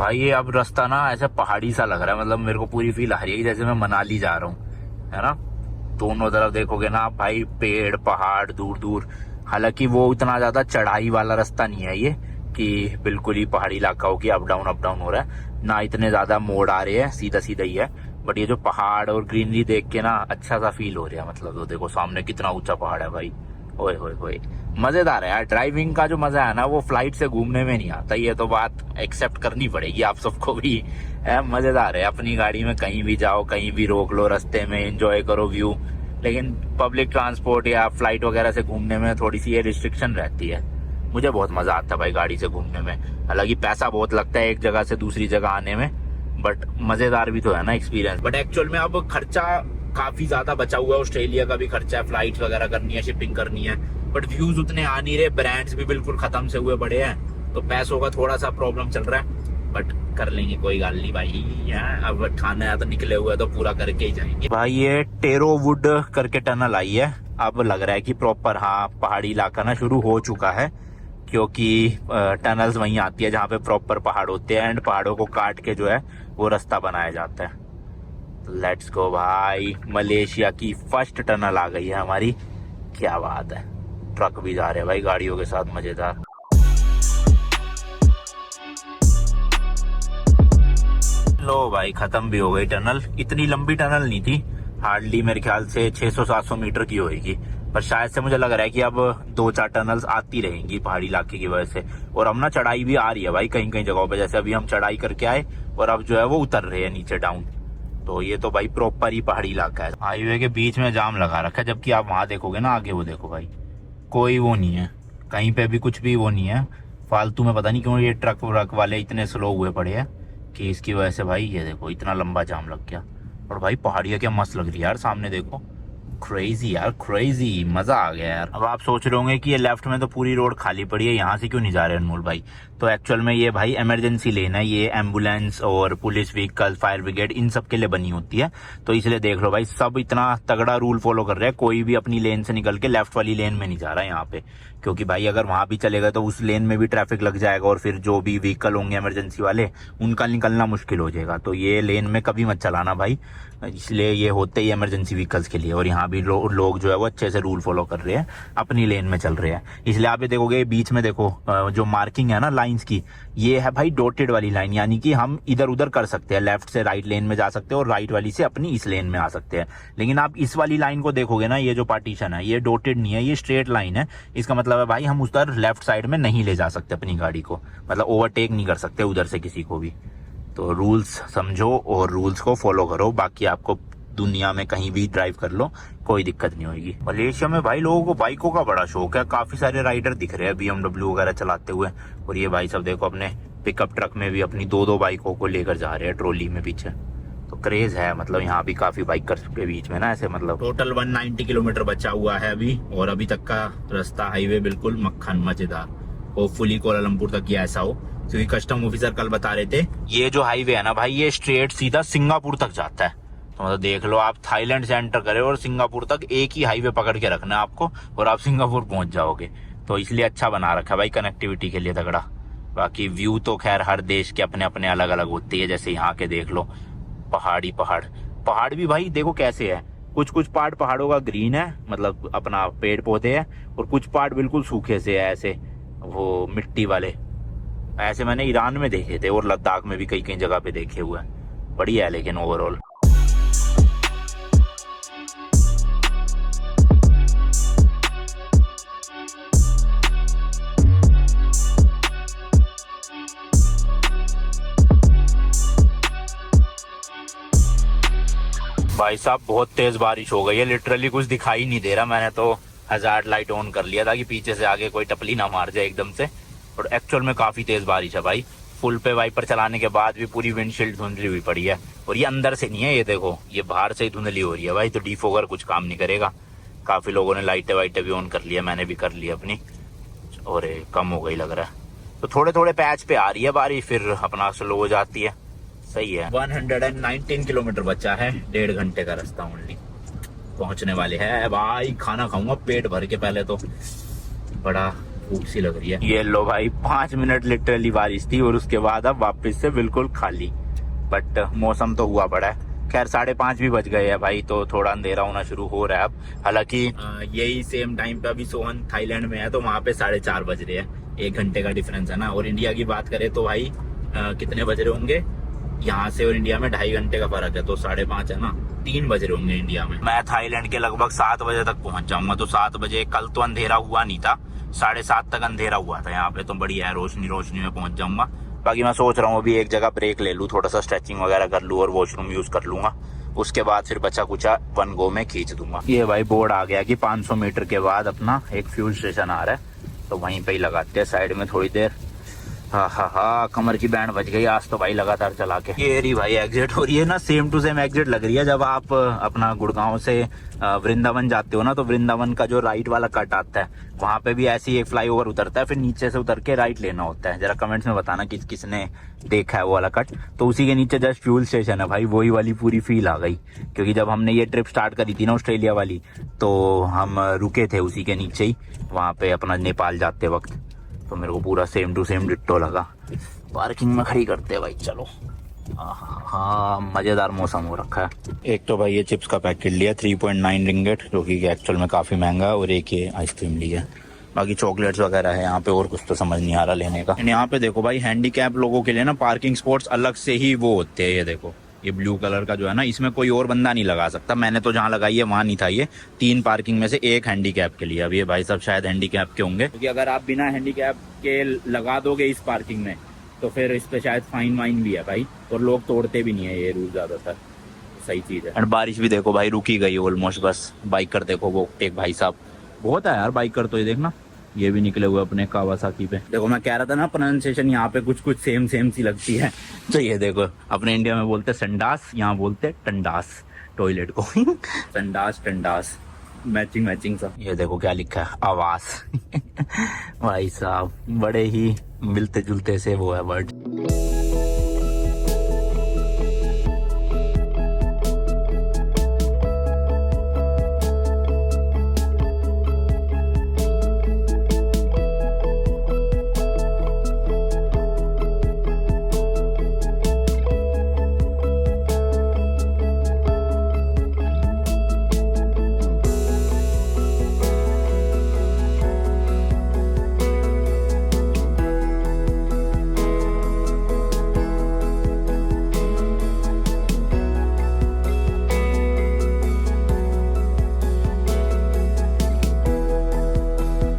भाई ये अब रास्ता ना ऐसा पहाड़ी सा लग रहा है, मतलब मेरे को पूरी फील आ रही है जैसे मैं मनाली जा रहा हूँ, है ना। दोनों तरफ देखोगे ना आप भाई, पेड़ पहाड़ दूर दूर। हालांकि वो इतना ज्यादा चढ़ाई वाला रास्ता नहीं है ये कि बिल्कुल ही पहाड़ी इलाका हो कि अप डाउन हो रहा है ना, इतने ज्यादा मोड़ आ रहे हैं, सीधा सीधा ही है। बट ये जो पहाड़ और ग्रीनरी देख के ना अच्छा सा फील हो रहा है। मतलब तो देखो सामने कितना ऊंचा पहाड़ है भाई, ओए होए होए। मजेदार है यार, ड्राइविंग का जो मजा है ना वो फ्लाइट से घूमने में नहीं आता, ये तो बात एक्सेप्ट करनी पड़ेगी आप सबको भी। है मजेदार है, अपनी गाड़ी में कहीं भी जाओ, कहीं भी रोक लो, रास्ते में एंजॉय करो व्यू। लेकिन पब्लिक ट्रांसपोर्ट या फ्लाइट वगैरह से घूमने में थोड़ी सी ये रिस्ट्रिक्शन रहती है। मुझे बहुत मजा आता है भाई गाड़ी से घूमने में। हालांकि पैसा बहुत लगता है एक जगह से दूसरी जगह आने में, बट मजेदार भी तो है ना एक्सपीरियंस। बट एक्चुअल में अब खर्चा काफी ज्यादा बचा हुआ है, ऑस्ट्रेलिया का भी खर्चा है, फ्लाइट वगैरह करनी है, शिपिंग करनी है। बट व्यूज उतने आ नहीं रहे, ब्रांड्स भी बिल्कुल खत्म से हुए पड़े हैं, तो पैसों का थोड़ा सा प्रॉब्लम चल रहा है। बट कर लेंगे, कोई गाल नहीं भाई। अब खाना है तो निकले हुए तो पूरा करके ही जाएंगे भाई। ये टेरोवुड करके टनल आई है, अब लग रहा है कि प्रॉपर हाँ पहाड़ी इलाका ना शुरू हो चुका है, क्योंकि टनल्स वहीं आती है जहाँ पे प्रॉपर पहाड़ होते हैं एंड पहाड़ों को काट के जो है वो रास्ता बनाया जाता है। तो लेट्स गो भाई, मलेशिया की फर्स्ट टनल आ गई है हमारी, क्या बात है। ट्रक भी जा रहे हैं भाई गाड़ियों के साथ, मजेदार। लो भाई खत्म भी हो गई टनल। इतनी लंबी टनल नहीं थी, हार्डली मेरे ख्याल से 600-700 मीटर की होगी। पर शायद से मुझे लग रहा है कि अब 2-4 टनल्स आती रहेंगी पहाड़ी इलाके की वजह से। और अब ना चढ़ाई भी आ रही है भाई कहीं कहीं जगहों पे, जैसे अभी हम चढ़ाई करके आए और अब जो है वो उतर रहे हैं नीचे डाउन। तो ये तो भाई प्रॉपर ही पहाड़ी इलाका है। हाईवे के बीच में जाम लगा रखा है, जबकि आप वहां देखोगे ना आगे, वो देखो भाई कोई वो नहीं है, कहीं पे भी कुछ भी वो नहीं है। फालतू में पता नहीं क्यों ये ट्रक व्रक वाले इतने स्लो हुए पड़े हैं कि इसकी वजह से भाई ये देखो इतना लंबा जाम लग गया। और भाई पहाड़ियाँ क्या मस्त लग रही है यार, सामने देखो, क्रेजी यार क्रेजी, मजा आ गया यार। अब आप सोच रहे होंगे कि ये लेफ्ट में तो पूरी रोड खाली पड़ी है, यहाँ से क्यों नहीं जा रहे अनमोल भाई। तो एक्चुअल में ये भाई इमरजेंसी लेन है, ये एम्बुलेंस और पुलिस व्हीकल, फायर ब्रिगेड, इन सब के लिए बनी होती है। तो इसलिए देख लो भाई सब इतना तगड़ा रूल फॉलो कर रहे हैं, कोई भी अपनी लेन से निकल के लेफ्ट वाली लेन में नहीं जा रहा है यहाँ पे। क्योंकि भाई अगर वहां भी चलेगा तो उस लेन में भी ट्रैफिक लग जाएगा और फिर जो भी व्हीकल होंगे इमरजेंसी वाले उनका निकलना मुश्किल हो जाएगा। तो ये लेन में कभी मत चलाना भाई, इसलिए ये होते ही इमरजेंसी व्हीकल्स के लिए। और यहाँ भी लोग जो है वो अच्छे से रूल फॉलो कर रहे हैं, अपनी लेन में चल रहे हैं। इसलिए आप ये देखोगे बीच में देखो जो मार्किंग है ना लाइंस की, ये है भाई डॉटेड वाली लाइन, यानी कि हम इधर उधर कर सकते हैं, लेफ्ट से राइट लेन में जा सकते हैं और राइट वाली से अपनी इस लेन में आ सकते हैं। लेकिन आप इस वाली लाइन को देखोगे ना, ये जो पार्टीशन है ये डॉटेड नहीं है, ये स्ट्रेट लाइन है। इसका मतलब है भाई हम उधर लेफ्ट साइड में नहीं ले जा सकते अपनी गाड़ी को, मतलब ओवरटेक नहीं कर सकते उधर से किसी को भी। तो रूल्स समझो और रूल्स को फॉलो करो, बाकी आपको दुनिया में कहीं भी ड्राइव कर लो, कोई दिक्कत नहीं होगी। मलेशिया में भाई लोगों को बाइकों का बड़ा शौक है, काफी सारे राइडर दिख रहे हैं BMW वगैरह चलाते हुए। और ये भाई सब देखो अपने पिकअप ट्रक में भी अपनी 2-2 बाइकों को लेकर जा रहे हैं ट्रॉली में पीछे। तो क्रेज है, मतलब यहाँ भी काफी बाइकर्स के बीच में ना ऐसे। मतलब टोटल 190 किलोमीटर बचा हुआ है अभी, और अभी तक का रास्ता हाईवे बिल्कुल मक्खन मजेदार। होपफुली कोलालमपुर तक ये ऐसा हो, क्योंकि कस्टम ऑफिसर कल बता रहे थे ये जो हाईवे है ना भाई ये स्ट्रेट सीधा सिंगापुर तक जाता है। तो मतलब देख लो, आप थाईलैंड से एंटर करें और सिंगापुर तक एक ही हाईवे पकड़ के रखना है आपको और आप सिंगापुर पहुंच जाओगे। तो इसलिए अच्छा बना रखा है भाई कनेक्टिविटी के लिए तगड़ा। बाकी व्यू तो खैर हर देश के अपने अपने अलग अलग होती है, जैसे यहाँ के देख लो पहाड़ भी भाई देखो कैसे है। कुछ पार्ट पहाड़ों का ग्रीन है, मतलब अपना पेड़ पौधे है, और कुछ पार्ट बिल्कुल सूखे से है ऐसे, वो मिट्टी वाले। ऐसे मैंने ईरान में देखे थे और लद्दाख में भी कई कई जगह पे देखे हुए हैं। बढ़िया है लेकिन ओवरऑल। भाई साहब बहुत तेज बारिश हो गई है, लिटरली कुछ दिखाई नहीं दे रहा। मैंने तो हजार्ड लाइट ऑन कर लिया था कि पीछे से आगे कोई टपली ना मार जाए एकदम से। और एक्चुअल में काफी तेज बारिश है भाई, फुल पे वाइपर चलाने के बाद भी पूरी विंडशील्ड धुंधली हुई पड़ी है। और ये अंदर से नहीं है, ये देखो ये बाहर से ही धुंधली हो रही है भाई। तो डिफोगर कुछ काम नहीं करेगा। काफी लोगों ने लाइटें वाइटें भी ऑन कर लिया, मैंने भी कर लिया अपनी, और कम हो गई लग रहा है। तो थोड़े थोड़े पैच पे आ रही है बारिश, फिर अपना स्लो हो जाती है। सही है। 119 किलोमीटर बचा है, 1.5 घंटे का रास्ता ओनली, पहुंचने वाले हैं भाई। खाना खाऊंगा पेट भर के, पहले तो बड़ा भूख सी लग रही है। ये लो भाई 5 मिनट लिटरली बारिश थी और उसके बाद अब वापस से बिल्कुल खाली, बट मौसम तो हुआ पड़ा है। खैर 5:30 भी बज गए हैं भाई, तो थोड़ा अंधेरा होना शुरू हो रहा है अब। हालांकि यही सेम टाइम पे अभी सोहन थाईलैंड में है, तो वहाँ पे 4:30 बज रहे हैं। 1 घंटे का डिफरेंस है ना। और इंडिया की बात करें तो भाई कितने बज रहे होंगे यहाँ से और इंडिया में? 2.5 घंटे का फर्क है, तो 5:30 है ना, 3 बज रहे होंगे इंडिया में। मैं थाईलैंड के लगभग 7 बजे तक पहुंच जाऊंगा। तो 7 बजे, कल तो अंधेरा हुआ नहीं था, 7:30 तक अंधेरा हुआ था यहाँ पे, तो बढ़िया है, रोशनी में पहुंच जाऊंगा। बाकी मैं सोच रहा हूँ अभी एक जगह ब्रेक ले लूँ, थोड़ा सा स्ट्रेचिंग वगैरह कर लूँ और वॉशरूम यूज कर लूंगा। उसके बाद फिर बचा कुचा 1 गो में खींच दूंगा। ये भाई बोर्ड आ गया कि 500 मीटर के बाद अपना एक फ्यूल स्टेशन आ रहा है, तो वहीं पे ही लगाते हैं साइड में थोड़ी देर। हाँ, कमर की बैंड बज गई आज तो भाई लगातार चला के। ये रही भाई एग्जिट, और ये ना सेम टू सेम एग्जिट लग रही है जब आप अपना गुड़गांव से वृंदावन जाते हो ना, तो वृंदावन का जो राइट वाला कट आता है वहां पे भी ऐसी एक फ्लाईओवर उतरता है, फिर नीचे से उतर के राइट लेना होता है। जरा कमेंट्स में बताना किसने देखा है वो वाला कट। तो उसी के नीचे जस्ट फ्यूल स्टेशन है भाई, वही वाली पूरी फील आ गई। क्योंकि जब हमने ये ट्रिप स्टार्ट करी थी ना ऑस्ट्रेलिया वाली, तो हम रुके थे उसी के नीचे ही, वहां पे अपना नेपाल जाते वक्त। तो मेरे को पूरा सेम टू सेम डिट्टो लगा। पार्किंग में खड़ी करते हैं भाई, चलो। हाँ, मजेदार मौसम हो रखा है। एक तो भाई ये चिप्स का पैकेट लिया 3.9 रिंगेट, जो कि एक्चुअल में काफी महंगा है, और एक ये आइसक्रीम लिया। बाकी चॉकलेट्स वगैरह है यहाँ पे, और कुछ तो समझ नहीं आ रहा लेने का। यहाँ पे देखो भाई, हैंडीकैप लोगों के लिए ना पार्किंग स्पॉट्स अलग से ही वो होते हैं। ये देखो, ये ब्लू कलर का जो है ना, इसमें कोई और बंदा नहीं लगा सकता। मैंने तो जहाँ लगाई है वहाँ नहीं था ये। 3 पार्किंग में से 1 हैंडीकैप के लिए। अब ये भाई साहब शायद हैंडीकैप के होंगे, क्योंकि अगर आप बिना हैंडीकैप के लगा दोगे इस पार्किंग में, तो फिर इस पे शायद फाइन वाइन भी है भाई, और लोग तोड़ते भी नहीं है ये रूल ज्यादातर। सही चीज है। और बारिश भी देखो भाई रुकी गई ऑलमोस्ट। बस बाइकर देखो, वो एक भाई साहब बहुत है यार बाइकर, तो ये देखना ये भी निकले हुए अपने कावासाकी पे। देखो मैं कह रहा था ना, प्रोनाउंसिएशन यहाँ पे कुछ सेम सी लगती है। तो ये देखो, अपने इंडिया में बोलते संडास, यहाँ बोलते टंडास टॉयलेट को। संडास मैचिंग सा। ये देखो क्या लिखा है, आवास। भाई साहब बड़े ही मिलते जुलते से वो है वर्ड।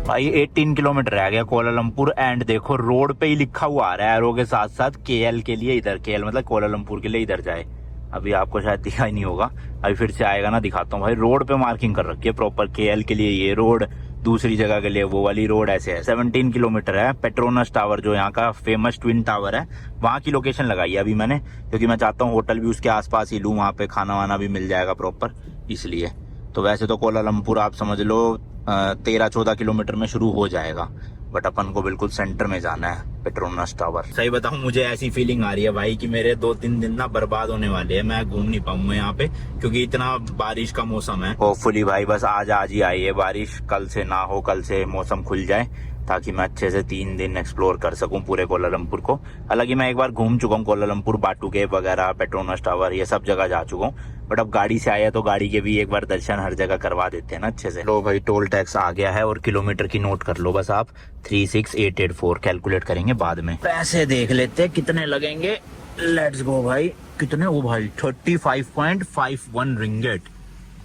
भाई 18 किलोमीटर रह गया कोलालमपुर, एंड देखो रोड पे ही लिखा हुआ आ रहा है एरो के साथ साथ KL के लिए इधर, KL मतलब कोलालमपुर के लिए इधर जाए। अभी आपको शायद दिखाई नहीं होगा, अभी फिर से आएगा ना, दिखाता हूँ भाई। रोड पे मार्किंग कर रखी है प्रॉपर, KL के लिए ये रोड, दूसरी जगह के लिए वो वाली रोड, ऐसे है। 17 किलोमीटर है। पेट्रोनस टावर जो यहाँ का फेमस ट्विन टावर है, वहाँ की लोकेशन लगाई है अभी मैंने, क्योंकि मैं चाहता हूँ होटल भी उसके आसपास ही लूँ, वहाँ पे खाना वाना भी मिल जाएगा प्रॉपर, इसलिए। तो वैसे तो कोलालमपुर आप समझ लो 13-14 किलोमीटर में शुरू हो जाएगा, बट अपन को बिल्कुल सेंटर में जाना है, पेट्रोनस टावर। सही बताऊं, मुझे ऐसी फीलिंग आ रही है भाई कि मेरे 2-3 दिन ना बर्बाद होने वाले हैं। मैं घूम नहीं पाऊंगा यहाँ पे, क्योंकि इतना बारिश का मौसम है। होपफुली भाई बस आज ही आई है बारिश, कल से ना हो, कल से मौसम खुल जाए, ताकि मैं अच्छे से 3 दिन एक्सप्लोर कर सकूं पूरे कोलालमपुर को। हालांकि मैं एक बार घूम चुका हूँ कोलालमपुर, बाटू केव वगैरह, पेट्रोनस टावर, ये सब जगह जा चुका हूँ, बट अब गाड़ी से आया तो गाड़ी के भी एक बार दर्शन हर जगह करवा देते हैं ना अच्छे से। लो भाई टोल टैक्स आ गया है, और किलोमीटर की नोट कर लो बस आप, 36884। कैलकुलेट करेंगे बाद में। पैसे देख लेते कितने लगेंगे। लेट्स गो भाई। कितने? ओ भाई 35.51 रिंगेट।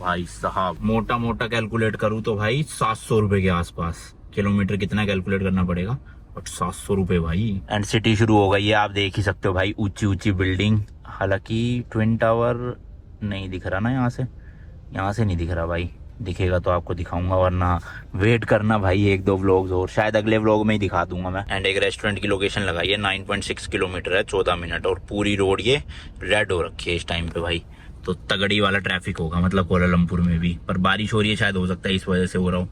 भाई साहब मोटा मोटा कैलकुलेट करूँ तो भाई 700 रुपए के आसपास। किलोमीटर कितना कैलकुलेट करना पड़ेगा, बट 700 रुपए भाई। एंड सिटी शुरू हो गई है, आप देख ही सकते हो भाई, ऊंची ऊंची बिल्डिंग। हालांकि ट्विन टावर नहीं दिख रहा ना यहाँ से नहीं दिख रहा भाई, दिखेगा तो आपको दिखाऊंगा, वरना वेट करना भाई 1-2 व्लॉग्स और, शायद अगले व्लॉग में ही दिखा दूंगा मैं। एंड एक रेस्टोरेंट की लोकेशन लगाई है, 9.6 किलोमीटर है, 14 मिनट, और पूरी रोड ये रेड हो रखी है इस टाइम पे भाई। तो तगड़ी वाला ट्रैफिक होगा मतलब कोलालमपुर में भी, पर बारिश हो रही है, शायद हो सकता है इस वजह से हो रहा हो।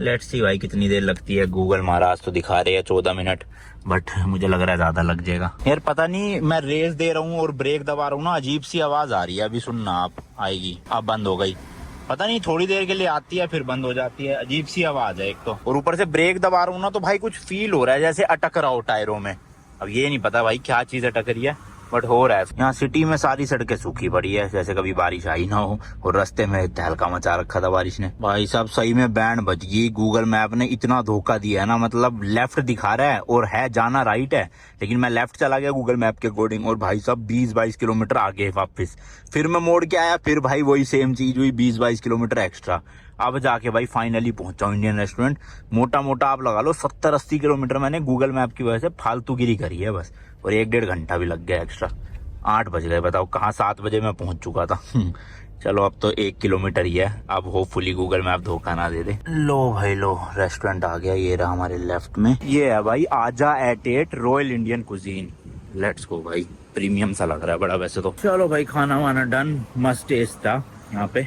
लेट्स सी भाई कितनी देर लगती है। गूगल महाराज तो दिखा रहे हैं 14 मिनट, बट मुझे लग रहा है ज्यादा लग जाएगा यार। पता नहीं, मैं रेस दे रहा हूँ और ब्रेक दबा रहा हूँ ना, अजीब सी आवाज आ रही है, अभी सुनना आप, आएगी। अब बंद हो गई, पता नहीं थोड़ी देर के लिए आती है फिर बंद हो जाती है, अजीब सी आवाज है एक तो, और ऊपर से ब्रेक दबा रहा हूँ ना तो भाई कुछ फील हो रहा है जैसे अटक रहा हो टायरों में। अब ये नहीं पता भाई क्या चीज अटक रही है, बट हो रहा है। यहाँ सिटी में सारी सड़कें सूखी पड़ी है जैसे कभी बारिश आई ना हो, और रास्ते में तहलका मचा रखा था बारिश ने। भाई साहब सही में बैंड बज गई, गूगल मैप ने इतना धोखा दिया है ना, मतलब लेफ्ट दिखा रहा है और है जाना राइट है, लेकिन मैं लेफ्ट चला गया गूगल मैप के अकॉर्डिंग, और भाई साहब 20-22 किलोमीटर आगे वापस, फिर मैं मोड़ के आया, फिर भाई वही सेम चीज हुई, 20-22 किलोमीटर एक्स्ट्रा। अब जाके भाई फाइनली पहुंचा हूं इंडियन रेस्टोरेंट। मोटा मोटा आप लगा लो 70-80 किलोमीटर मैंने गूगल मैप की वजह से फालतूगिरी करी है बस, और 1-1.5 घंटा भी लग गया एक्स्ट्रा। 8 बज गए, बताओ कहाँ 7 बजे मैं पहुंच चुका था। चलो अब तो 1 किलोमीटर ही है, अब होपफुली गूगल मैप धोखा ना दे दे। लो भाई लो, रेस्टोरेंट आ गया, ये रहा हमारे लेफ्ट में, ये है भाई आजा at 8 royal Indian cuisine. Let's go भाई, प्रीमियम सा लग रहा है बड़ा वैसे तो। चलो भाई खाना वाना डन, मस्त टेस्ट था यहाँ पे,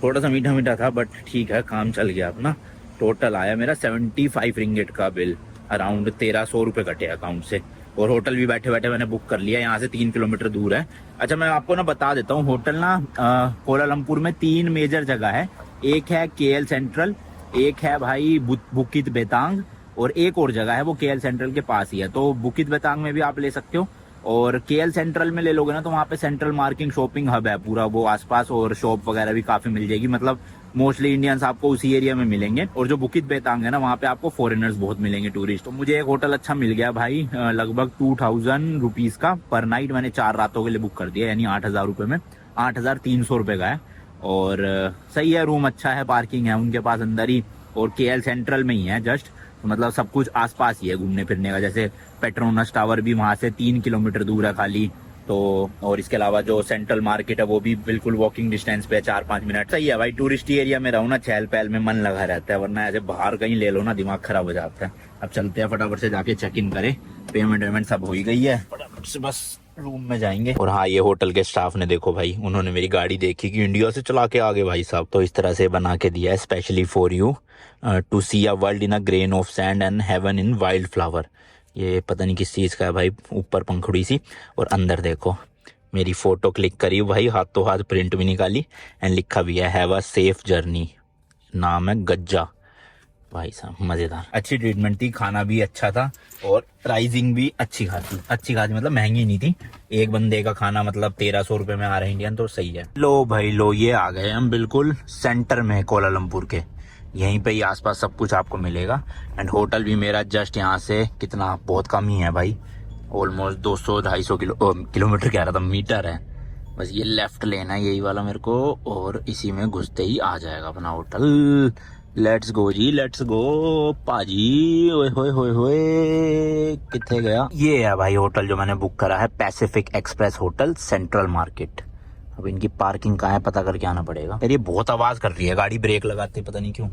थोड़ा सा मीठा मीठा था बट ठीक है, काम चल गया अपना। टोटल आया मेरा 75 रिंगिट का बिल, अराउंड 1300 रुपये कटे अकाउंट से, और होटल भी बैठे बैठे मैंने बुक कर लिया, यहाँ से 3 किलोमीटर दूर है। अच्छा मैं आपको ना बता देता हूँ, होटल ना कोलालमपुर में 3 मेजर जगह है, एक है KL सेंट्रल, एक है भाई बुकित बेतांग, और एक और जगह है वो KL सेंट्रल के पास ही है, तो बुकित बेतांग में भी आप ले सकते हो, और KL सेंट्रल में ले लोगे ना तो वहाँ पे सेंट्रल मार्किंग शॉपिंग हब है पूरा वो आसपास, और शॉप वगैरह भी काफी मिल जाएगी, मतलब मोस्टली इंडियंस आपको उसी एरिया में मिलेंगे। और जो बुकित बेतांग है ना वहाँ पे आपको फॉरेनर्स बहुत मिलेंगे, टूरिस्ट। तो मुझे एक होटल अच्छा मिल गया भाई, लगभग 2000 रुपीज का पर नाइट, मैंने 4 रातों के लिए बुक कर दिया, यानी 8000 रुपये में 8300 रुपये का है, और सही है, रूम अच्छा है, पार्किंग है उनके पास अंदर ही, और KL सेंट्रल में ही है जस्ट, तो मतलब सब कुछ आसपास ही है घूमने फिरने का, जैसे पेट्रोनस टावर भी वहां से 3 किलोमीटर दूर है खाली, तो और इसके अलावा जो सेंट्रल मार्केट है वो भी बिल्कुल वॉकिंग डिस्टेंस पे है, 4-5 मिनट। सही है भाई, टूरिस्ट एरिया में रहूं ना, चहल पहल में मन लगा रहता है, वरना ऐसे बाहर कहीं ले लो ना दिमाग खराब हो जाता है। अब चलते हैं फटाफट से जाके चेक इन करे, पेमेंट वेमेंट सब हो ही गई है, फटाफट से बस रूम में जाएंगे। और हाँ, ये होटल के स्टाफ ने देखो भाई, उन्होंने मेरी गाड़ी देखी कि इंडिया से चला के आ गए भाई साहब, तो इस तरह से बना के दिया है, specially for you to see a world in a grain of sand and heaven in wild flower. ये पता नहीं किस चीज का है भाई, ऊपर पंखुड़ी सी, और अंदर देखो मेरी फोटो क्लिक करी भाई, हाथों हाथ प्रिंट भी निकाली, एंड लिखा भी है हैव अ सेफ जर्नी, नाम है गज्जा। भाई साहब मजेदार, अच्छी ट्रीटमेंट थी, खाना भी अच्छा था, और प्राइसिंग भी अच्छी खासी मतलब महंगी नहीं थी। एक बंदे का खाना मतलब 1300 रुपये में आ रहा है इंडियन, तो सही है। लो भाई लो, ये आ गए हम बिल्कुल सेंटर में कोलालमपुर के, यहीं पे ही आसपास सब कुछ आपको मिलेगा, एंड होटल भी मेरा जस्ट यहाँ से कितना बहुत कम ही है भाई, ऑलमोस्ट 200-250 किलोमीटर कह रहा था, मीटर है बस। ये लेफ्ट लेना है यही वाला मेरे को, और इसी में घुसते ही आ जाएगा अपना होटल। लेट्स गो जी, लेट्स गो पाजी, ओए होए होए होए, किथे गया। ये है भाई होटल जो मैंने बुक करा है, Pacific express hotel, central market. अब इनकी पार्किंग कहाँ है पता करके आना पड़ेगा। यार ये बहुत आवाज कर रही है गाड़ी, ब्रेक लगाती पता नहीं क्यों,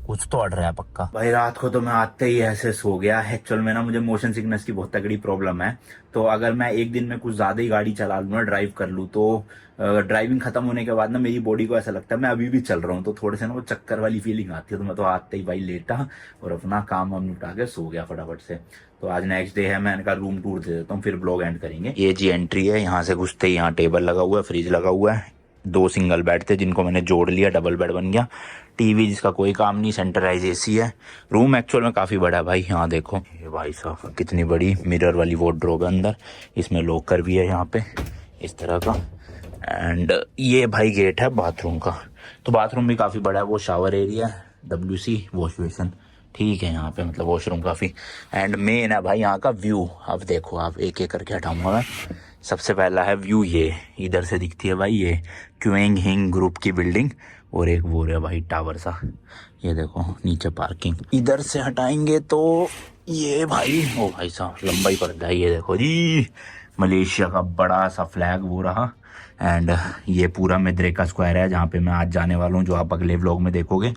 कुछ तो अड़ रहा है पक्का। भाई रात को तो मैं आते ही ऐसे सो गया, एक्चुअल में ना मुझे मोशन सिकनेस की बहुत तगड़ी प्रॉब्लम है, तो अगर मैं एक दिन में कुछ ज्यादा ही गाड़ी चला लूँ ना, ड्राइव कर लूँ, तो ड्राइविंग खत्म होने के बाद ना मेरी बॉडी को ऐसा लगता है मैं अभी भी चल रहा हूँ, तो थोड़े से ना वो चक्कर वाली फीलिंग आती है, तो मैं तो आते ही भाई लेटा और अपना काम वाम निपटा के सो गया फटाफट से। तो आज नेक्स्ट डे है, मैंने कहा रूम टूर दे देता हूँ, फिर ब्लॉग एंड करेंगे। ये जी एंट्री है, यहाँ से घुसते ही यहाँ टेबल लगा हुआ है, फ्रिज लगा हुआ है, 2 सिंगल बेड थे जिनको मैंने जोड़ लिया, डबल बेड बन गया, टीवी जिसका कोई काम नहीं, सेंट्रलाइज एसी है। रूम एक्चुअल में काफी बड़ा है भाई, यहाँ देखो ये भाई साहब कितनी बड़ी मिरर वाली वार्डरोब है अंदर, इसमें लॉकर भी है यहाँ पे इस तरह का, एंड ये भाई गेट है बाथरूम का, तो बाथरूम भी काफी बड़ा है, वो शावर एरिया है, WC वॉश बेसिन, ठीक है यहाँ पे, मतलब वॉशरूम काफी, एंड मेन है भाई यहाँ का व्यू। अब देखो आप एक एक करके हटाऊंगा मैं। सबसे पहला है व्यू, ये इधर से दिखती है भाई ये क्वेंग हिंग ग्रुप की बिल्डिंग, और एक वो है भाई टावर सा, ये देखो नीचे पार्किंग। इधर से हटाएंगे तो ये भाई, ओ भाई साहब लंबा ही पड़ता है, ये देखो जी मलेशिया का बड़ा सा फ्लैग वो रहा, एंड ये पूरा मेद्रेका स्क्वायर है जहाँ पे मैं आज जाने वाला हूँ, जो आप अगले व्लॉग में देखोगे।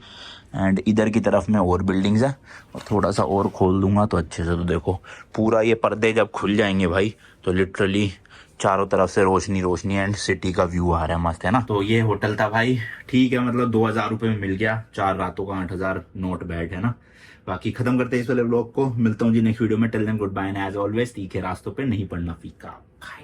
एंड इधर की तरफ में और बिल्डिंग्स है, और थोड़ा सा और खोल दूंगा तो अच्छे से, तो देखो पूरा ये पर्दे जब खुल जाएंगे भाई तो लिटरली चारों तरफ से रोशनी रोशनी, एंड सिटी का व्यू आ रहा है, मस्त है ना। तो ये होटल था भाई, ठीक है, मतलब 2000 रुपये में मिल गया, 4 रातों का 8000, नॉट बैड है ना। बाकी खत्म करते हैं इस वाले व्लॉग को, मिलता हूँ जी नेक्स्ट वीडियो में, till then good bye, and as always तीखे रास्तों पे नहीं पड़ना फीका।